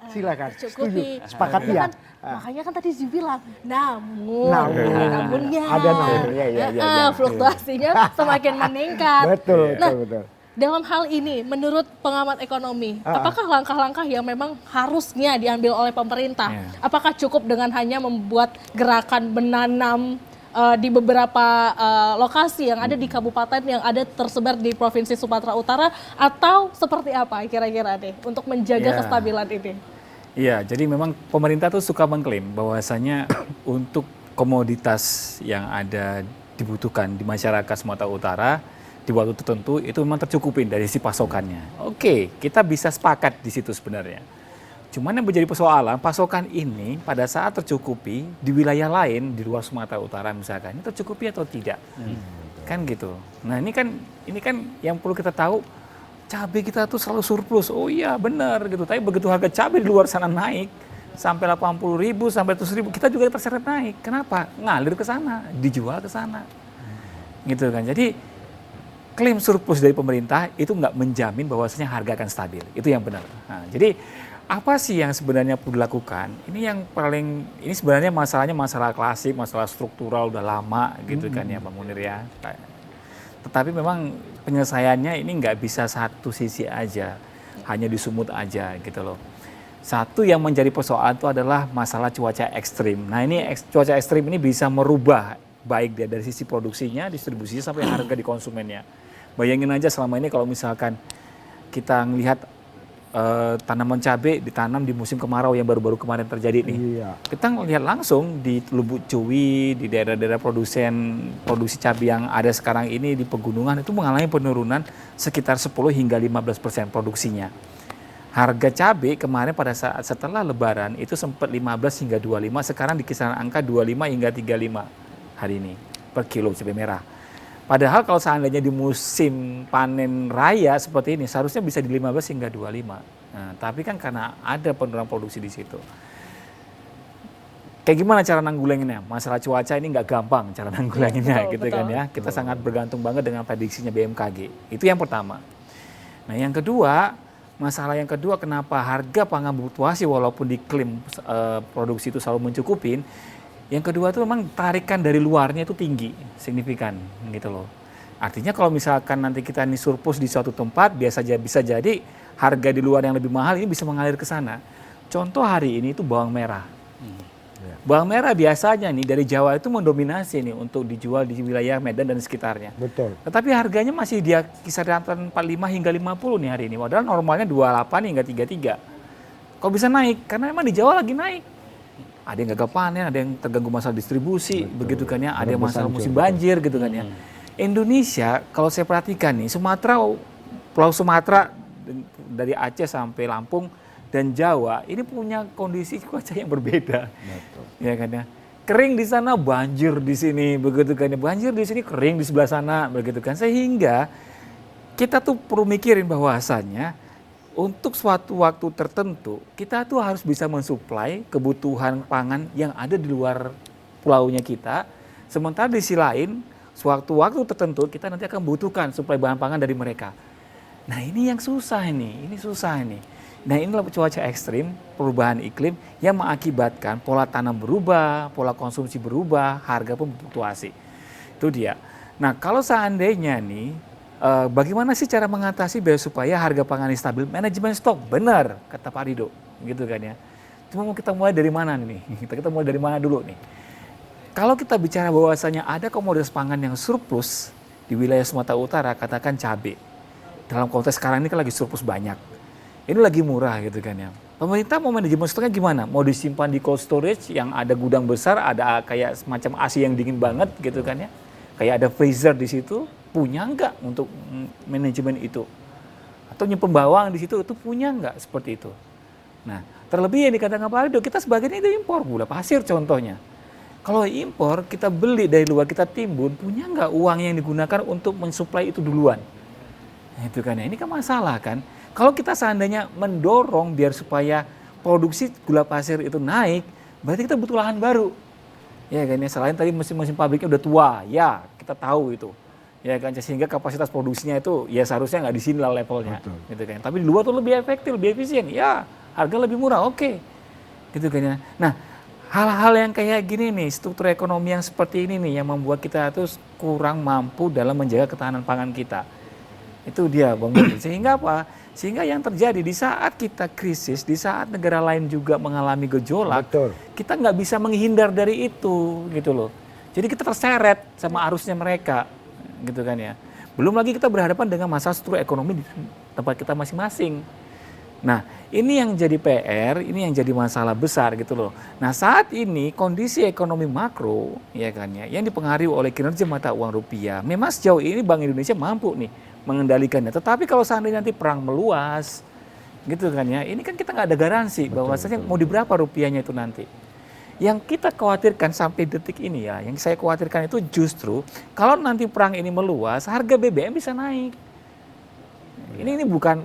Silakan. Cukupi. Sepakat ya. Makanya kan tadi dibilang, namunnya. Ada namunnya. Fluktuasinya semakin meningkat. Betul. Dalam hal ini, menurut pengamat ekonomi, apakah langkah-langkah yang memang harusnya diambil oleh pemerintah? Apakah cukup dengan hanya membuat gerakan menanam di beberapa lokasi yang ada di kabupaten yang ada tersebar di Provinsi Sumatera Utara, atau seperti apa kira-kira nih untuk menjaga kestabilan ini? Iya, jadi memang pemerintah tuh suka mengklaim bahwasanya untuk komoditas yang ada dibutuhkan di masyarakat Sumatera Utara di waktu tertentu itu memang tercukupin dari si pasokannya. Oke, kita bisa sepakat di situ sebenarnya. Cuman yang menjadi persoalan, pasokan ini pada saat tercukupi di wilayah lain di luar Sumatera Utara misalkan, ini tercukupi atau tidak? Kan gitu. Nah ini kan yang perlu kita tahu, cabai kita tuh selalu surplus. Oh iya benar gitu. Tapi begitu harga cabai di luar sana naik sampai 80.000 sampai 100.000, kita juga terseret naik. Kenapa? Ngalir ke sana, dijual ke sana. Gitu kan. Jadi klaim surplus dari pemerintah itu nggak menjamin bahwasanya harga akan stabil. Itu yang benar. Nah, jadi apa sih yang sebenarnya perlu dilakukan? Ini sebenarnya masalahnya masalah klasik, masalah struktural udah lama gitu kan ya Bang Munir ya. Tetapi memang penyelesaiannya ini nggak bisa satu sisi aja, hanya disumut aja gitu loh. Satu yang menjadi persoalan itu adalah masalah cuaca ekstrim. Nah ini cuaca ekstrim ini bisa merubah baik dia dari sisi produksinya, distribusinya sampai harga di konsumennya. Bayangin aja selama ini kalau misalkan kita melihat tanaman cabai ditanam di musim kemarau yang baru-baru kemarin terjadi nih. Iya. Kita ngelihat langsung di Lubuk Cuwi, di daerah-daerah produksi cabai yang ada sekarang ini di pegunungan itu mengalami penurunan sekitar 10 hingga 15% produksinya. Harga cabai kemarin pada saat setelah lebaran itu sempat 15 hingga 25, sekarang di kisaran angka 25 hingga 35 hari ini per kilo cabai merah. Padahal kalau seandainya di musim panen raya seperti ini seharusnya bisa di 15 hingga 25. Nah, tapi kan karena ada penurunan produksi di situ. Kayak gimana cara nanggulanginnya? Masalah cuaca ini nggak gampang cara nanggulanginnya Betul, gitu kan betul. ya. Kita sangat bergantung banget dengan prediksinya BMKG. Itu yang pertama. Nah, yang kedua, masalah yang kedua kenapa harga pangan fluktuasi walaupun diklaim produksi itu selalu mencukupin. Yang kedua itu memang tarikan dari luarnya itu tinggi, signifikan gitu loh. Artinya kalau misalkan nanti kita ini surplus di suatu tempat, bisa jadi harga di luar yang lebih mahal ini bisa mengalir ke sana. Contoh hari ini itu bawang merah. Bawang merah biasanya nih dari Jawa itu mendominasi nih untuk dijual di wilayah Medan dan sekitarnya. Betul. Tetapi harganya masih dia kisaran 45 hingga 50 nih hari ini. Padahal normalnya 28 hingga 33. Kok bisa naik? Karena memang di Jawa lagi naik. Ada yang gagal panen, ada yang terganggu masalah distribusi, begitu kan ya, ada yang masalah musim banjir gitu kan ya. Indonesia kalau saya perhatikan nih, Pulau Sumatera dari Aceh sampai Lampung dan Jawa ini punya kondisi cuaca yang berbeda. Betul. Ya kan ya. Kering di sana, banjir di sini, begitu kan ya. Banjir di sini, kering di sebelah sana, begitu kan. Sehingga kita tuh perlu mikirin bahwasannya untuk suatu waktu tertentu, kita tuh harus bisa mensuplai kebutuhan pangan yang ada di luar pulaunya kita. Sementara di sisi lain, sewaktu-waktu tertentu kita nanti akan butuhkan suplai bahan pangan dari mereka. Nah ini yang susah ini susah ini. Nah inilah cuaca ekstrim, perubahan iklim yang mengakibatkan pola tanam berubah, pola konsumsi berubah, harga pun fluktuasi. Itu dia. Nah kalau seandainya nih, bagaimana sih cara mengatasi biar supaya harga pangan ini stabil? Manajemen stok, benar kata Pak Rido, gitu kan ya. Cuma mau kita mulai dari mana nih? Kita mulai dari mana dulu nih? Kalau kita bicara bahwasanya ada komoditas pangan yang surplus di wilayah Sumatera Utara, katakan cabai. Dalam konteks sekarang ini kan lagi surplus banyak. Ini lagi murah gitu kan ya. Pemerintah mau manajemen stoknya gimana? Mau disimpan di cold storage yang ada gudang besar, ada kayak semacam AC yang dingin banget gitu kan ya. Kayak ada freezer di situ. Punya enggak untuk manajemen itu? Atau nyimpen bawang di situ itu punya enggak seperti itu? Nah, terlebih yang dikatakan Pak Rido, kita sebagian itu impor gula pasir contohnya. Kalau impor, kita beli dari luar, kita timbun, punya enggak uang yang digunakan untuk mensuplai itu duluan? Nah, itu kan ya, ini kan masalah kan. Kalau kita seandainya mendorong biar supaya produksi gula pasir itu naik, berarti kita butuh lahan baru. Ya kan ya, selain tadi mesin-mesin pabriknya udah tua, ya kita tahu itu. Ya kan, sehingga kapasitas produksinya itu ya seharusnya nggak di sini lah levelnya. Gitu kan. Tapi di luar tuh lebih efektif, lebih efisien. Ya, harga lebih murah, oke. Gitu kan ya. Nah, hal-hal yang kayak gini nih, struktur ekonomi yang seperti ini nih yang membuat kita tuh kurang mampu dalam menjaga ketahanan pangan kita. Itu dia Bang Budi. Sehingga apa? Sehingga yang terjadi di saat kita krisis, di saat negara lain juga mengalami gejolak, kita nggak bisa menghindar dari itu gitu loh. Jadi kita terseret sama arusnya mereka, gitu kan ya. Belum lagi kita berhadapan dengan masalah struktur ekonomi di tempat kita masing-masing. Nah, ini yang jadi PR, ini yang jadi masalah besar gitu loh. Nah, saat ini kondisi ekonomi makro ya kan ya, yang dipengaruhi oleh kinerja mata uang rupiah. Memang sejauh ini Bank Indonesia mampu nih mengendalikannya. Tetapi kalau seandainya nanti perang meluas, gitu kan ya, ini kan kita nggak ada garansi bahwasanya mau di berapa rupiahnya itu nanti. Yang kita khawatirkan sampai detik ini ya, yang saya khawatirkan itu justru kalau nanti perang ini meluas, harga BBM bisa naik. Ini bukan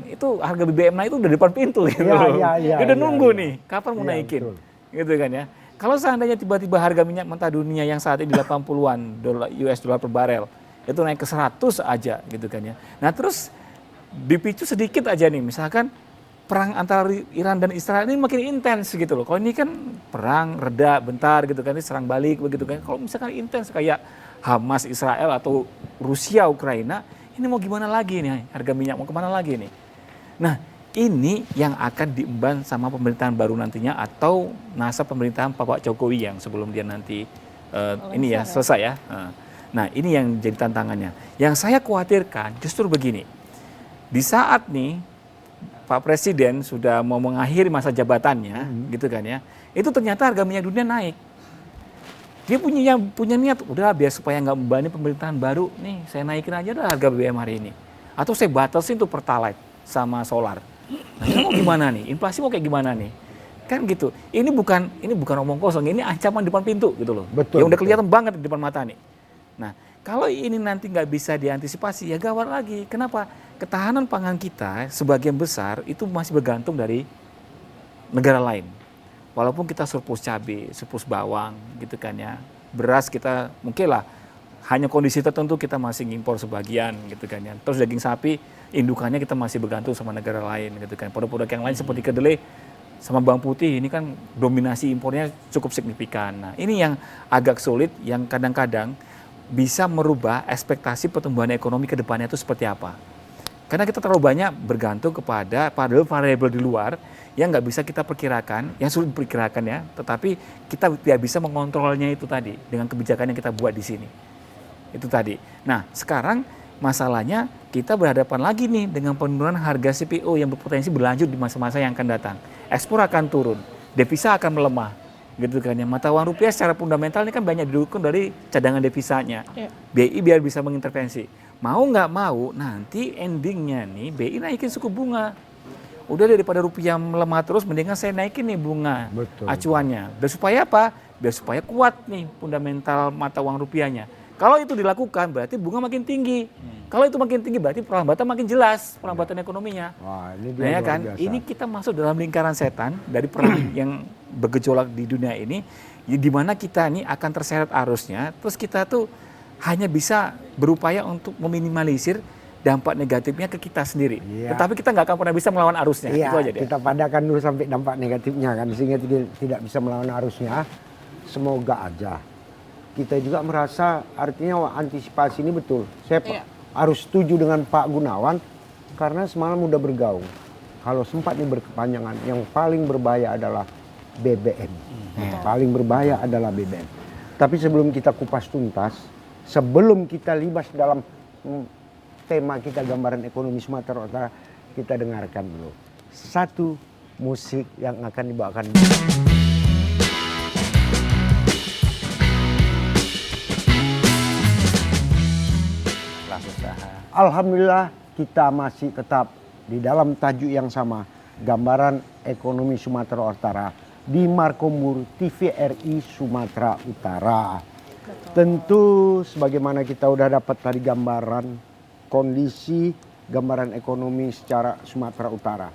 itu harga BBM naik itu udah depan pintu gitu. Dia udah nunggu nih, kapan mau naikin. Gitu kan ya. Kalau seandainya tiba-tiba harga minyak mentah dunia yang saat ini 80-an US dollar per barel, itu naik ke 100 aja gitu kan ya. Nah terus dipicu sedikit aja nih, misalkan perang antara Iran dan Israel ini makin intens gitu loh. Kalau ini kan perang reda bentar gitu kan, ini serang balik begitu kan. Kalau misalkan intens kayak Hamas Israel atau Rusia Ukraina, ini mau gimana lagi nih harga minyak mau kemana lagi nih. Nah ini yang akan diemban sama pemerintahan baru nantinya atau masa pemerintahan Pak Jokowi yang sebelum dia nanti ini ya selesai ya. Nah ini yang jadi tantangannya. Yang saya khawatirkan justru begini, di saat nih Pak Presiden sudah mau mengakhiri masa jabatannya, gitu kan ya, itu ternyata harga minyak dunia naik. Dia punya niat, udah biar supaya nggak membebani pemerintahan baru, nih saya naikin aja dah harga BBM hari ini, atau saya batasin tuh Pertalite sama solar. Nah, ini mau gimana nih? Inflasi mau kayak gimana nih? Kan gitu. Ini bukan omong kosong, ini ancaman depan pintu gitu loh. Betul, yang udah kelihatan banget di depan mata nih. Nah, kalau ini nanti nggak bisa diantisipasi, ya gawat lagi. Kenapa? Ketahanan pangan kita sebagian besar itu masih bergantung dari negara lain. Walaupun kita surplus cabai, surplus bawang gitu kan ya. Beras kita mungkin lah hanya kondisi tertentu kita masih ngimpor sebagian gitu kan ya. Terus daging sapi indukannya kita masih bergantung sama negara lain gitu kan. Produk-produk yang lain seperti kedelai sama bawang putih ini kan dominasi impornya cukup signifikan. Nah, ini yang agak sulit yang kadang-kadang bisa merubah ekspektasi pertumbuhan ekonomi ke depannya itu seperti apa. Karena kita terlalu banyak bergantung kepada variabel di luar yang nggak bisa kita perkirakan, yang sulit diperkirakan ya, tetapi kita tidak bisa mengontrolnya itu tadi dengan kebijakan yang kita buat di sini. Itu tadi. Nah, sekarang masalahnya kita berhadapan lagi nih dengan penurunan harga CPO yang berpotensi berlanjut di masa-masa yang akan datang. Ekspor akan turun, devisa akan melemah, gitu kan ya. Mata uang rupiah secara fundamental ini kan banyak didukung dari cadangan devisanya. BI biar bisa mengintervensi. Mau nggak mau nanti endingnya nih BI naikin suku bunga. Udah daripada rupiah melemah terus, mendingan saya naikin nih bunga acuannya. Biar supaya apa? Biar supaya kuat nih fundamental mata uang rupiahnya. Kalau itu dilakukan berarti bunga makin tinggi. Kalau itu makin tinggi berarti perlambatan makin jelas, perlambatan ekonominya. Wah, ini Nah, ya kan, ini kita masuk dalam lingkaran setan dari perang yang bergejolak di dunia ini, di mana kita ini akan terseret arusnya, terus kita tuh hanya bisa berupaya untuk meminimalisir dampak negatifnya ke kita sendiri. Tetapi kita nggak akan pernah bisa melawan arusnya. Iya, itu aja dia. kita padakan dulu sampai dampak negatifnya kan, sehingga tidak bisa melawan arusnya. Semoga aja kita juga merasa artinya antisipasi ini betul. Saya harus setuju dengan Pak Gunawan karena semalam udah bergaung. Kalau sempat ini berkepanjangan, yang paling berbahaya adalah BBM. Paling berbahaya adalah BBM. Tapi sebelum kita kupas tuntas, sebelum kita libas dalam tema kita gambaran ekonomi Sumatera Utara, kita dengarkan dulu satu musik yang akan dibawakan. Alhamdulillah kita masih tetap di dalam tajuk yang sama, gambaran ekonomi Sumatera Utara di Markombur TVRI Sumatera Utara. Tentu sebagaimana kita udah dapat tadi gambaran kondisi, gambaran ekonomi secara Sumatera Utara.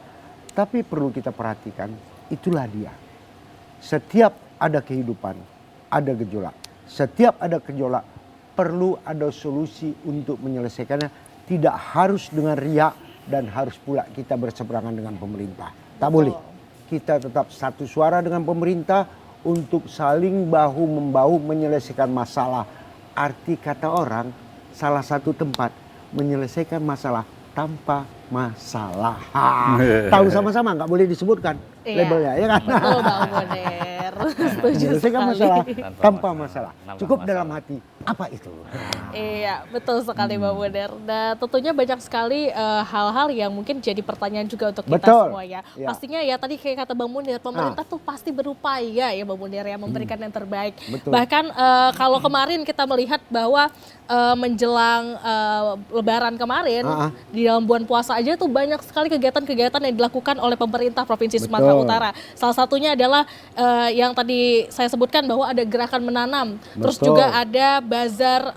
Tapi perlu kita perhatikan, itulah dia. Setiap ada kehidupan, ada gejolak. Setiap ada gejolak, perlu ada solusi untuk menyelesaikannya. Tidak harus dengan riak dan harus pula kita berseberangan dengan pemerintah. Tak boleh. Kita tetap satu suara dengan pemerintah untuk saling bahu-membahu menyelesaikan masalah. Arti kata orang, salah satu tempat menyelesaikan masalah tanpa masalah. Tahu sama-sama, nggak boleh disebutkan labelnya, ya kan? Betul Bang Munir. Setuju Menyelesaikan sekali. masalah tanpa masalah. Cukup dalam hati. Apa itu? Iya, betul sekali Bang Munir. Dan tentunya banyak sekali hal-hal yang mungkin jadi pertanyaan juga untuk kita semua ya. Pastinya ya tadi kayak kata Bang Munir, pemerintah tuh pasti berupaya ya Bang Munir ya memberikan yang terbaik. Bahkan kalau kemarin kita melihat bahwa menjelang Lebaran kemarin di dalam bulan puasa aja tuh banyak sekali kegiatan-kegiatan yang dilakukan oleh pemerintah Provinsi Sumatera Utara. Salah satunya adalah yang tadi saya sebutkan bahwa ada gerakan menanam, terus juga ada bazar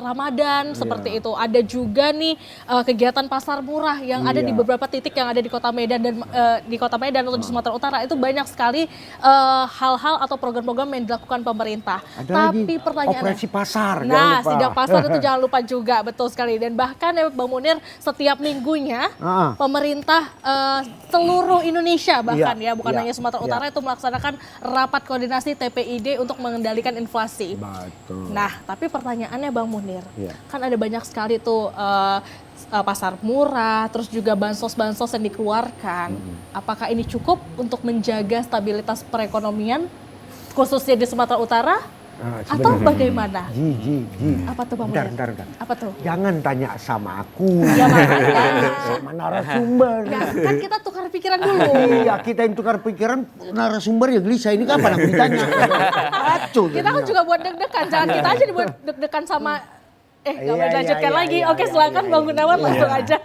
Ramadan seperti itu. Ada juga nih kegiatan pasar murah yang ada di beberapa titik yang ada di Kota Medan dan di Kota Medan atau di Sumatera Utara itu banyak sekali hal-hal atau program-program yang dilakukan pemerintah. Ada tapi lagi pertanyaannya, operasi pasar. nah sidak pasar itu jangan lupa juga, betul sekali. Dan bahkan ya Bang Munir, setiap minggu minggunya pemerintah seluruh Indonesia bahkan bukan hanya Sumatera Utara itu melaksanakan rapat koordinasi TPID untuk mengendalikan inflasi. Betul. Nah, tapi pertanyaannya Bang Munir, kan ada banyak sekali tuh pasar murah, terus juga bansos-bansos yang dikeluarkan. Apakah ini cukup untuk menjaga stabilitas perekonomian khususnya di Sumatera Utara? Atau bagaimana? Ji. Apa tuh Bang Munir? Bentar. Apa tuh? Jangan tanya sama aku. Ya makanya. Sama narasumber. Ya kan kita tukar pikiran dulu. Iya, kita yang tukar pikiran, narasumber ya gelisah. Ini kapan aku ditanya? Kacau. Kita kan juga buat deg-degan, jangan kita aja dibuat deg-degan sama nggak boleh dilanjutkan lagi. Oke, silakan Bang Gunawan langsung aja.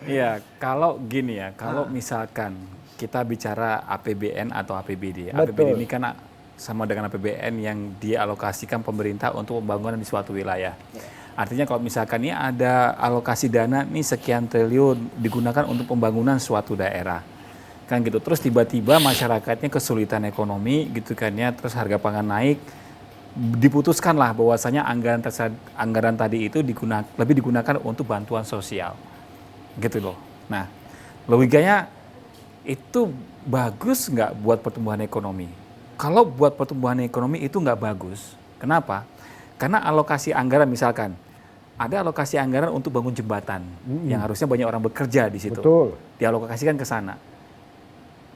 Iya, kalau gini ya, kalau misalkan kita bicara APBN atau APBD. APBD ini kan sama dengan APBN yang dialokasikan pemerintah untuk pembangunan di suatu wilayah. Artinya kalau misalkan ini ada alokasi dana nih sekian triliun digunakan untuk pembangunan suatu daerah. Kan gitu. Terus tiba-tiba masyarakatnya kesulitan ekonomi gitu kan ya, terus harga pangan naik. Diputuskanlah bahwasanya anggaran tadi itu lebih digunakan untuk bantuan sosial. Gitu loh. Nah, logikanya itu bagus nggak buat pertumbuhan ekonomi? Kalau buat pertumbuhan ekonomi itu nggak bagus. Kenapa? Karena alokasi anggaran misalkan, ada alokasi anggaran untuk bangun jembatan yang harusnya banyak orang bekerja di situ. Betul. Dialokasikan ke sana.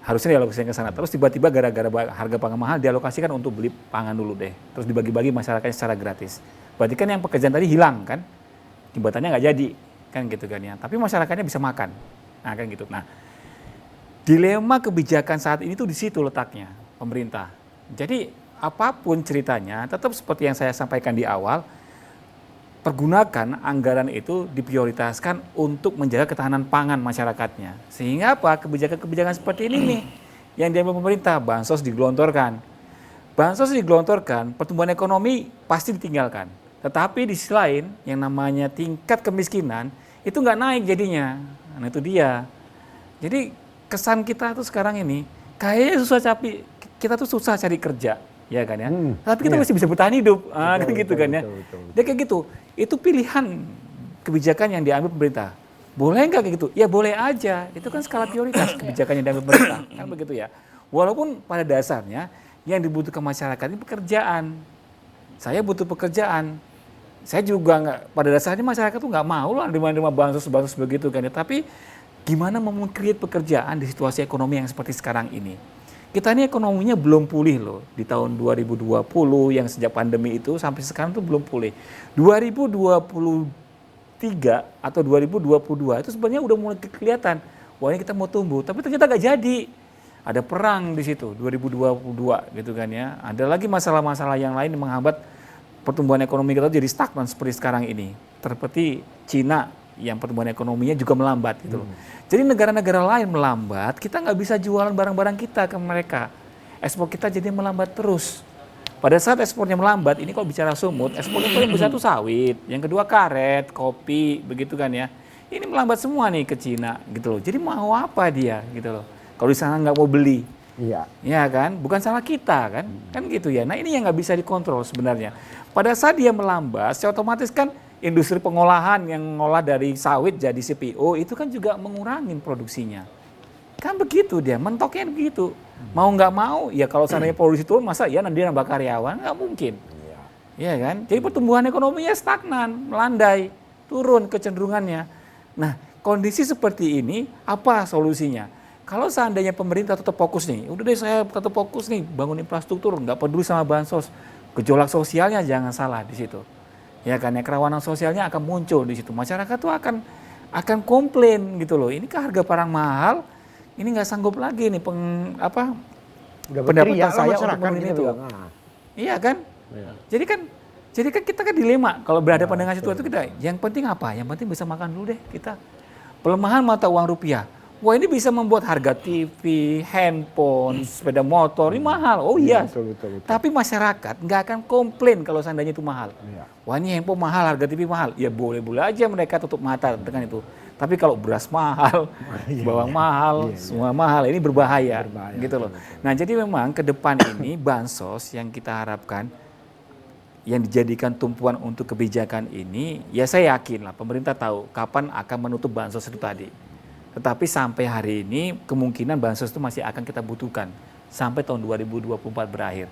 Harusnya dialokasikan ke sana. Terus tiba-tiba gara-gara harga pangan mahal dialokasikan untuk beli pangan dulu deh. Terus dibagi-bagi masyarakatnya secara gratis. Berarti kan yang pekerjaan tadi hilang kan? Jembatannya nggak jadi. Kan gitu kan ya. Tapi masyarakatnya bisa makan. Nah kan gitu. Nah, dilema kebijakan saat ini tuh di situ letaknya pemerintah. Jadi apapun ceritanya, tetap seperti yang saya sampaikan di awal, pergunakan anggaran itu diprioritaskan untuk menjaga ketahanan pangan masyarakatnya. Sehingga apa? Kebijakan-kebijakan seperti ini nih yang diambil pemerintah, bansos digelontorkan. Bansos digelontorkan, pertumbuhan ekonomi pasti ditinggalkan. Tetapi di sisi lain, yang namanya tingkat kemiskinan itu nggak naik jadinya. Nah itu dia. Jadi kesan kita tuh sekarang ini kayaknya kita tuh susah cari kerja, ya kan ya. Tapi kita masih bisa bertahan hidup, kan gitu kan ya. Dia kayak gitu. Itu pilihan kebijakan yang diambil pemerintah. Boleh nggak kayak gitu? Ya boleh aja. Itu kan skala prioritas kebijakan yang diambil pemerintah, kan begitu ya. Walaupun pada dasarnya yang dibutuhkan masyarakat ini pekerjaan. Saya butuh pekerjaan. Saya juga nggak, pada dasarnya masyarakat tuh nggak mau lah menerima bansos begitu kan ya. Tapi gimana memcreate pekerjaan di situasi ekonomi yang seperti sekarang ini? Kita ini ekonominya belum pulih loh di tahun 2020 yang sejak pandemi itu sampai sekarang tuh belum pulih. 2023 atau 2022 itu sebenarnya udah mulai kelihatan, wah ini kita mau tumbuh, tapi ternyata nggak jadi. Ada perang di situ 2022 gitu kan ya. Ada lagi masalah-masalah yang lain yang menghambat pertumbuhan ekonomi kita jadi stagnan seperti sekarang ini. Seperti Cina yang pertumbuhan ekonominya juga melambat gitu loh. Jadi negara-negara lain melambat, kita nggak bisa jualan barang-barang kita ke mereka. Ekspor kita jadi melambat terus. Pada saat ekspornya melambat, ini kalau bicara sumut, ekspornya paling besar itu sawit, yang kedua karet, kopi, begitu kan ya. Ini melambat semua nih ke Cina gitu loh. Jadi mau apa dia gitu loh. Kalau di sana nggak mau beli. Iya. Ya kan, bukan salah kita kan, kan gitu ya. Nah ini yang nggak bisa dikontrol sebenarnya. Pada saat dia melambat, secara otomatis kan industri pengolahan yang ngolah dari sawit jadi CPO itu kan juga mengurangi produksinya. Kan begitu dia, mentoknya begitu. Mau nggak mau, ya kalau seandainya produksi turun, masa ya nanti nambah karyawan? Nggak mungkin. Iya kan? Jadi pertumbuhan ekonominya stagnan, melandai, turun kecenderungannya. Nah, kondisi seperti ini, apa solusinya? Kalau seandainya pemerintah tetap fokus nih, udah deh saya tetap fokus nih, bangun infrastruktur, nggak peduli sama bansos. Gejolak sosialnya jangan salah di situ. Ya kan, ya kerawanan sosialnya akan muncul di situ. Masyarakat tuh akan komplain gitu loh. Ini kan harga barang mahal, ini nggak sanggup lagi nih pendapatan saya untuk membeli itu. Iya kan? Ya. Jadi kan kita kan dilema kalau berhadapan dengan situasi itu kita. Yang penting apa? Yang penting bisa makan dulu deh kita. Pelemahan mata uang rupiah. Wah ini bisa membuat harga TV, handphone, sepeda motor ini mahal. Oh iya. Betul. Tapi masyarakat nggak akan komplain kalau seandainya itu mahal. Iya. Wah ini handphone mahal, harga TV mahal. Ya boleh-boleh aja mereka tutup mata dengan itu. Tapi kalau beras mahal, bawang mahal, semua mahal, ini berbahaya gitu loh. Nah jadi memang ke depan ini bansos yang kita harapkan yang dijadikan tumpuan untuk kebijakan ini, ya saya yakin lah pemerintah tahu kapan akan menutup bansos itu tadi. Tetapi sampai hari ini kemungkinan bansos itu masih akan kita butuhkan sampai tahun 2024 berakhir.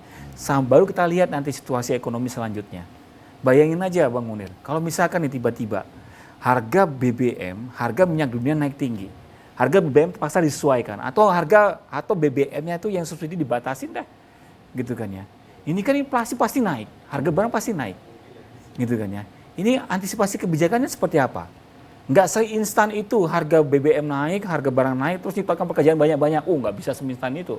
Baru kita lihat nanti situasi ekonomi selanjutnya. Bayangin aja Bang Munir, kalau misalkan nih tiba-tiba harga BBM, harga minyak dunia naik tinggi, harga BBM terpaksa disesuaikan, atau BBM-nya itu yang subsidi dibatasin dah, gitu kan ya. Ini kan inflasi pasti naik, harga barang pasti naik, gitu kan ya. Ini antisipasi kebijakannya seperti apa? Nggak seinstan itu harga BBM naik, harga barang naik, terus diciptakan pekerjaan banyak-banyak. Nggak bisa seinstan itu.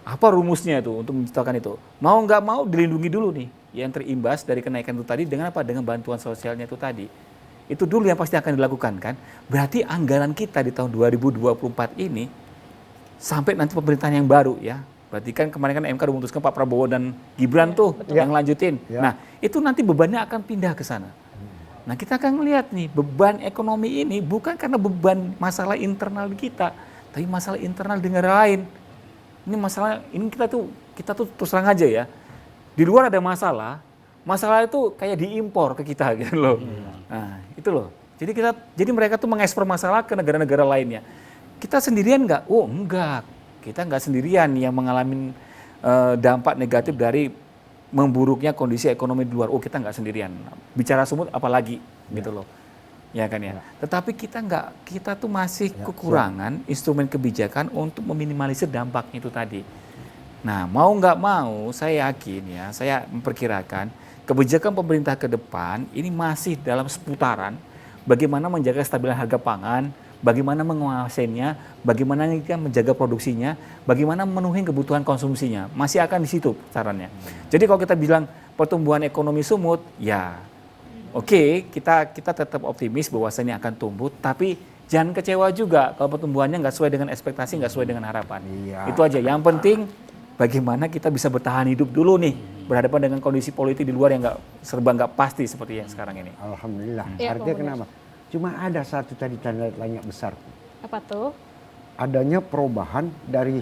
Apa rumusnya itu untuk menciptakan itu? Mau nggak mau dilindungi dulu nih yang terimbas dari kenaikan itu tadi dengan apa? Dengan bantuan sosialnya itu tadi. Itu dulu yang pasti akan dilakukan kan. Berarti anggaran kita di tahun 2024 ini sampai nanti pemerintahan yang baru ya. Berarti kan kemarin kan MK memutuskan Pak Prabowo dan Gibran tuh yang lanjutin. Nah itu nanti bebannya akan pindah ke sana. Nah kita akan melihat nih beban ekonomi ini bukan karena beban masalah internal kita, tapi masalah internal di negara lain. Ini masalah, ini kita tuh terus terang aja ya. Di luar ada masalah itu kayak diimpor ke kita gitu loh. Nah itu loh. Jadi mereka tuh mengekspor masalah ke negara-negara lainnya. Kita sendirian nggak? Oh enggak. Kita nggak sendirian yang mengalami dampak negatif dari memburuknya kondisi ekonomi di luar. Oh kita nggak sendirian. Bicara sumut apalagi gitu loh. Ya kan ya. Tetapi kita tuh masih kekurangan instrumen kebijakan untuk meminimalisir dampaknya itu tadi. Nah mau nggak mau saya yakin ya, saya memperkirakan kebijakan pemerintah ke depan ini masih dalam seputaran bagaimana menjaga stabilitas harga pangan, bagaimana menguasainya, bagaimana kita menjaga produksinya, bagaimana memenuhi kebutuhan konsumsinya. Masih akan di situ sarannya. Jadi kalau kita bilang pertumbuhan ekonomi sumut, ya oke, kita tetap optimis bahwasanya akan tumbuh, tapi jangan kecewa juga kalau pertumbuhannya nggak sesuai dengan ekspektasi, nggak sesuai dengan harapan. Itu aja. Yang penting bagaimana kita bisa bertahan hidup dulu nih, berhadapan dengan kondisi politik di luar yang serba nggak pasti seperti yang sekarang ini. Alhamdulillah. Artinya kenapa? Cuma ada satu tadi tanda tanya besar. Apa tuh? Adanya perubahan dari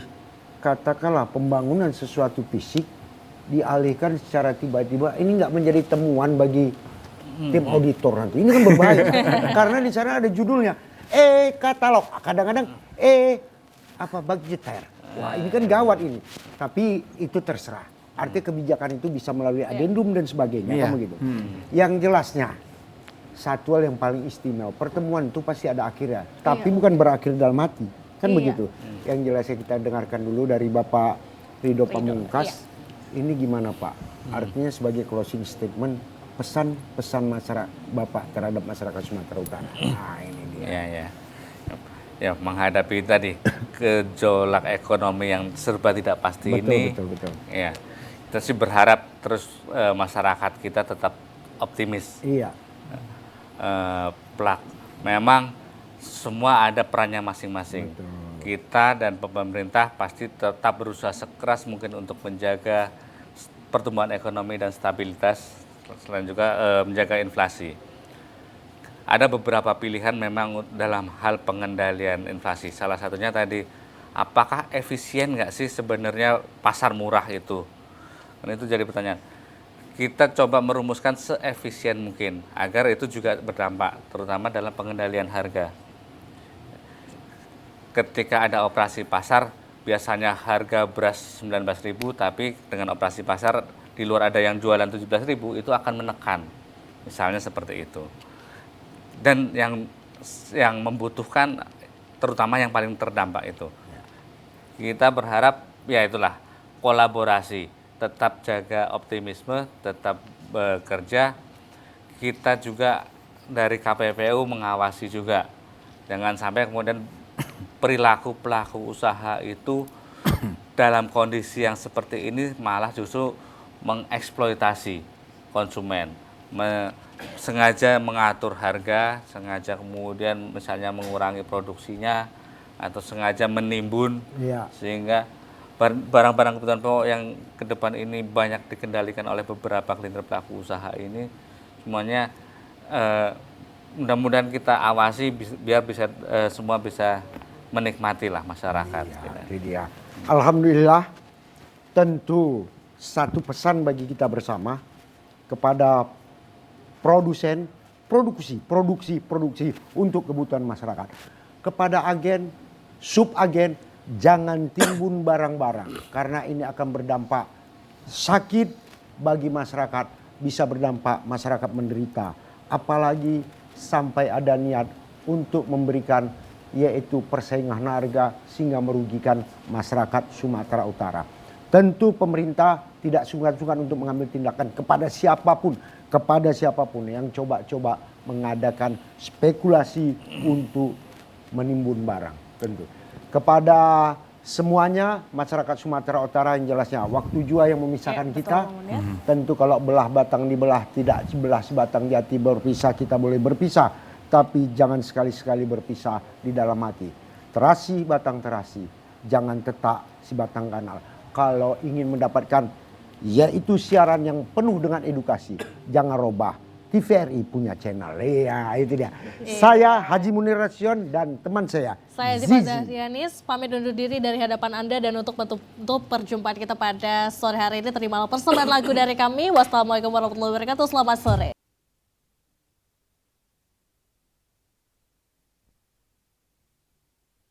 katakanlah pembangunan sesuatu fisik dialihkan secara tiba-tiba. Ini nggak menjadi temuan bagi tim auditor nanti. Ini kan berbahaya. Karena di sana ada judulnya katalog. Kadang-kadang budgeter. Wah ini kan gawat ini. Tapi itu terserah. Artinya kebijakan itu bisa melalui adendum dan sebagainya. Kan begitu. Yang jelasnya satu hal yang paling istimewa, pertemuan itu pasti ada akhirnya. Tapi bukan berakhir dalam hati. Kan begitu. Yang jelasnya kita dengarkan dulu dari Bapak Ridho Pamungkas. Ini gimana Pak? Artinya sebagai closing statement, pesan-pesan masyarakat Bapak terhadap masyarakat Sumatera Utara. Nah ini dia. Ya menghadapi tadi gejolak ekonomi yang serba tidak pasti ini. Betul. Ya, kita sih berharap terus masyarakat kita tetap optimis. Iya. Memang semua ada perannya masing-masing. Kita dan pemerintah pasti tetap berusaha sekeras mungkin untuk menjaga pertumbuhan ekonomi dan stabilitas, selain juga menjaga inflasi. Ada beberapa pilihan memang dalam hal pengendalian inflasi. Salah satunya tadi, apakah efisien nggak sih sebenarnya pasar murah itu? Dan itu jadi pertanyaan. Kita coba merumuskan seefisien mungkin agar itu juga berdampak, terutama dalam pengendalian harga. Ketika ada operasi pasar, biasanya harga beras 19.000, tapi dengan operasi pasar di luar ada yang jualan 17.000, itu akan menekan. Misalnya seperti itu. Dan yang membutuhkan, terutama yang paling terdampak itu. Kita berharap, ya itulah, kolaborasi. Tetap jaga optimisme, tetap bekerja. Kita juga dari KPPU mengawasi juga. Jangan sampai kemudian perilaku pelaku usaha itu dalam kondisi yang seperti ini malah justru mengeksploitasi konsumen. Sengaja mengatur harga, sengaja kemudian misalnya mengurangi produksinya, atau sengaja menimbun, sehingga barang-barang kebutuhan pokok yang ke depan ini banyak dikendalikan oleh beberapa kelintir pelaku usaha ini, semuanya mudah-mudahan kita awasi biar bisa semua bisa menikmati lah masyarakat. Iya. Alhamdulillah, tentu satu pesan bagi kita bersama, kepada produsen, produksi untuk kebutuhan masyarakat. Kepada agen, subagen, jangan timbun barang-barang karena ini akan berdampak sakit bagi masyarakat, bisa berdampak masyarakat menderita. Apalagi sampai ada niat untuk memberikan yaitu persaingan harga sehingga merugikan masyarakat Sumatera Utara. Tentu pemerintah tidak sungkan-sungkan untuk mengambil tindakan kepada siapapun yang coba-coba mengadakan spekulasi untuk menimbun barang. Tentu kepada semuanya masyarakat Sumatera Utara yang jelasnya waktu jua yang memisahkan kita. Tentu kalau belah batang dibelah tidak sebelah sebatang di hati, berpisah kita boleh berpisah, tapi jangan sekali-sekali berpisah di dalam hati. Terasi batang terasi, jangan tetak si batang kanal. Kalau ingin mendapatkan yaitu siaran yang penuh dengan edukasi, jangan robah. TVRI punya channel. Ya, itu dia. Saya Haji Munir Rasyon dan teman saya Ziva Dahrianis pamit undur diri dari hadapan Anda dan untuk perjumpaan kita pada sore hari ini terimalah persembahan lagu dari kami. Wassalamualaikum warahmatullahi wabarakatuh. Selamat sore.